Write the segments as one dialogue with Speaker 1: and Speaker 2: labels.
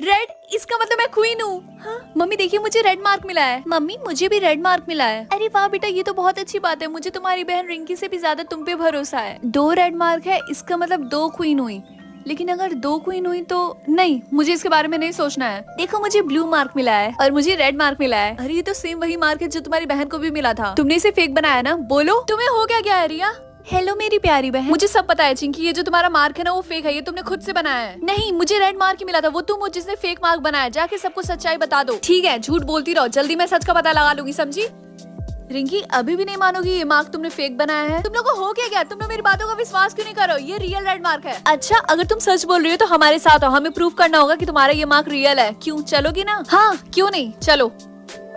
Speaker 1: Red, इसका मतलब मैं क्वीन हूँ। हाँ? मम्मी देखिए मुझे रेड मार्क मिला है। मम्मी मुझे भी रेड मार्क मिला है। अरे वाह बेटा, ये तो बहुत अच्छी बात है। मुझे तुम्हारी बहन रिंकी से भी ज्यादा तुम पे भरोसा है। 2 रेड मार्क है, इसका मतलब 2 क्वीन हुई। लेकिन अगर 2 क्वीन हुई तो नहीं, मुझे इसके बारे में नहीं सोचना है। देखो मुझे ब्लू मार्क मिला है और मुझे रेड मार्क मिला है। अरे ये तो सेम वही मार्क है जो तुम्हारी बहन को भी मिला था। तुमने इसे फेक बनाया ना? बोलो तुम्हें हो क्या गया है रिया? हेलो मेरी प्यारी बहन, मुझे सब पता है चिंकी, ये जो तुम्हारा मार्क है ना वो फेक है। ये तुमने खुद से बनाया है। नहीं, मुझे रेड मार्क ही मिला था। वो तुम हो जिसने फेक मार्क बनाया। जाके सबको सच्चाई बता दो। ठीक है, झूठ बोलती रहो, जल्दी मैं सच का पता लगा लूंगी, समझी? रिंकी अभी भी नहीं मानोगी ये मार्क तुमने फेक बनाया है? तुम लोगों को हो क्या? तुम लोग मेरी बातों का विश्वास क्यों नहीं करो? ये रियल रेड मार्क है। अच्छा, अगर तुम सच बोल रही हो तो हमारे साथ हो। हमें प्रूफ करना होगा कि तुम्हारा ये मार्क रियल है। क्यों, चलोगी ना? हाँ क्यों नहीं, चलो।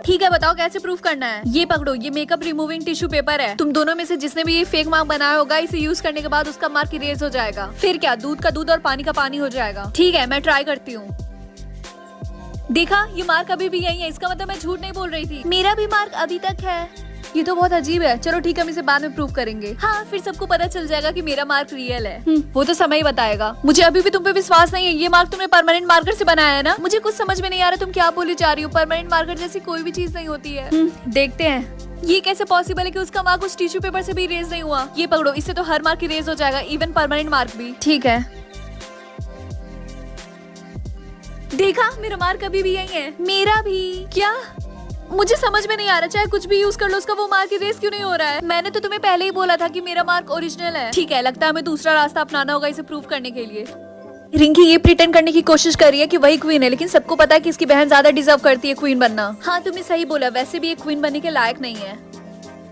Speaker 1: ठीक है, बताओ कैसे प्रूफ करना है? ये पकड़ो, ये मेकअप रिमूविंग टिश्यू पेपर है। तुम दोनों में से जिसने भी ये फेक मार्क बनाया होगा, इसे यूज करने के बाद उसका मार्क इरेज हो जाएगा। फिर क्या, दूध का दूध और पानी का पानी हो जाएगा। ठीक है, मैं ट्राई करती हूँ। देखा, ये मार्क अभी भी यही है। इसका मतलब मैं झूठ नहीं बोल रही थी। मेरा भी मार्क अभी तक है। ये तो बहुत अजीब है। चलो ठीक है, हम इसे बाद में प्रूफ करेंगे। हाँ, फिर सबको पता चल जाएगा कि मेरा मार्क रियल है। वो तो समय ही बताएगा। मुझे अभी भी तुम पे विश्वास नहीं है। ये मार्क तुमने परमानेंट मार्कर से बनाया है ना? मुझे कुछ समझ में नहीं आ रहा तुम क्या बोली जा रही हो। परमानेंट मार्कर जैसी कोई भी चीज नहीं होती है। देखते हैं ये कैसे पॉसिबल है कि उसका मार्क उस टिश्यू पेपर से भी इरेज नहीं हुआ। ये पकड़ो, इससे तो हर मार्क इरेज हो जाएगा, इवन परमानेंट मार्क भी। ठीक है, देखा मेरा मार्क अभी भी यही है। मेरा भी। क्या? मुझे समझ में नहीं आ रहा, चाहे कुछ भी यूज कर लो उसका वो मार्क इरेज क्यों नहीं हो रहा है? मैंने तो तुम्हें पहले ही बोला था कि मेरा मार्क ओरिजिनल है। ठीक है, लगता है हमें दूसरा रास्ता अपनाना होगा इसे प्रूव करने के लिए। रिंकी ये प्रिटेंड करने की कोशिश कर रही है कि वही क्वीन है, लेकिन सबको पता है कि इसकी बहन ज्यादा डिजर्व करती है क्वीन बनना। हाँ तुमने सही बोला, वैसे भी एक क्वीन बनने के लायक नहीं है।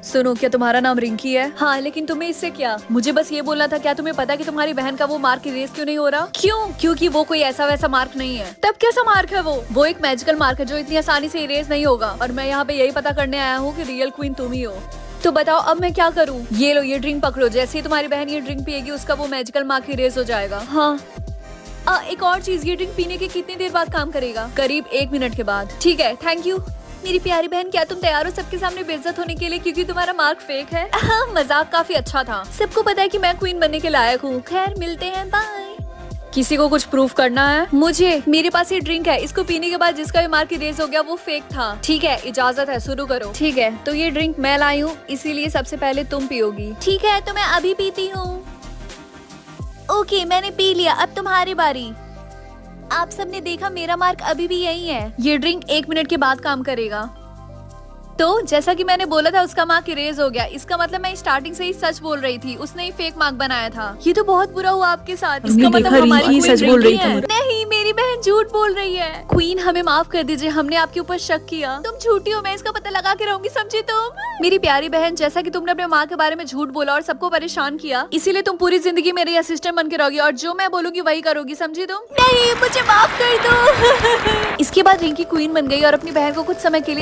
Speaker 1: सुनो, क्या तुम्हारा नाम रिंकी है? हाँ, लेकिन तुम्हें इससे क्या? मुझे बस ये बोलना था, क्या तुम्हें पता कि तुम्हारी बहन का वो मार्क इरेज क्यों नहीं हो रहा? क्यों? क्योंकि वो कोई ऐसा वैसा मार्क नहीं है। तब कैसा मार्क है वो एक मैजिकल मार्क है जो इतनी आसानी से इरेज नहीं होगा। और मैं यहाँ पे यही पता करने आया हूँ कि रियल क्वीन तुम ही हो। तो बताओ अब मैं क्या करूँ? ये लो, ये ड्रिंक पकड़ो। जैसे ही तुम्हारी बहन ये ड्रिंक पिएगी उसका वो मैजिकल मार्क इरेज हो जाएगा। हाँ, एक और चीज, ये ड्रिंक पीने के कितनी देर बाद काम करेगा? करीब 1 मिनट के बाद। ठीक है, थैंक यू। मेरी प्यारी बहन, क्या तुम तैयार हो सबके सामने बेइज्जत होने के लिए क्योंकि तुम्हारा मार्क फेक है? हाँ, मजाक काफी अच्छा था। सबको पता है कि मैं क्वीन बनने के लायक हूँ। खैर, मिलते हैं, बाय। किसी को कुछ प्रूफ करना है? मुझे। मेरे पास ये ड्रिंक है, इसको पीने के बाद जिसका ये मार्क इरेज हो गया वो फेक था। ठीक है, इजाजत है, शुरू करो। ठीक है, तो ये ड्रिंक मैं लाई हूँ, इसीलिए सबसे पहले तुम पियोगी। ठीक है, तो मैं अभी पीती हूँ। ओके, मैंने पी लिया, अब तुम्हारी बारी। आप सबने देखा मेरा मार्क अभी भी यही है। ये ड्रिंक 1 मिनट के बाद काम करेगा। तो जैसा कि मैंने बोला था उसका मार्क इरेज हो गया। इसका मतलब मैं स्टार्टिंग से ही सच बोल रही थी। उसने ही फेक मार्क बनाया था। ये तो बहुत बुरा हुआ आपके साथ। इसका मतलब हमारी क्वीन सच बोल रही है। नहीं, मेरी बहन झूठ बोल रही है। क्वीन हमें माफ कर दीजिए, हमने आपके ऊपर शक किया। तुम झूठी हो, मैं इसका पता लगा के रहूंगी, समझी तुम? मेरी प्यारी बहन, जैसा कि तुमने अपने माँ के बारे में झूठ बोला और सबको परेशान किया, इसीलिए तुम पूरी जिंदगी मेरी असिस्टेंट बन के रहोगी और जो मैं बोलूंगी वही करोगी, समझी तुम? नहीं, मुझे माफ कर दो। इसके बाद रिंकी क्वीन बन गई और अपनी बहन को कुछ समय के लिए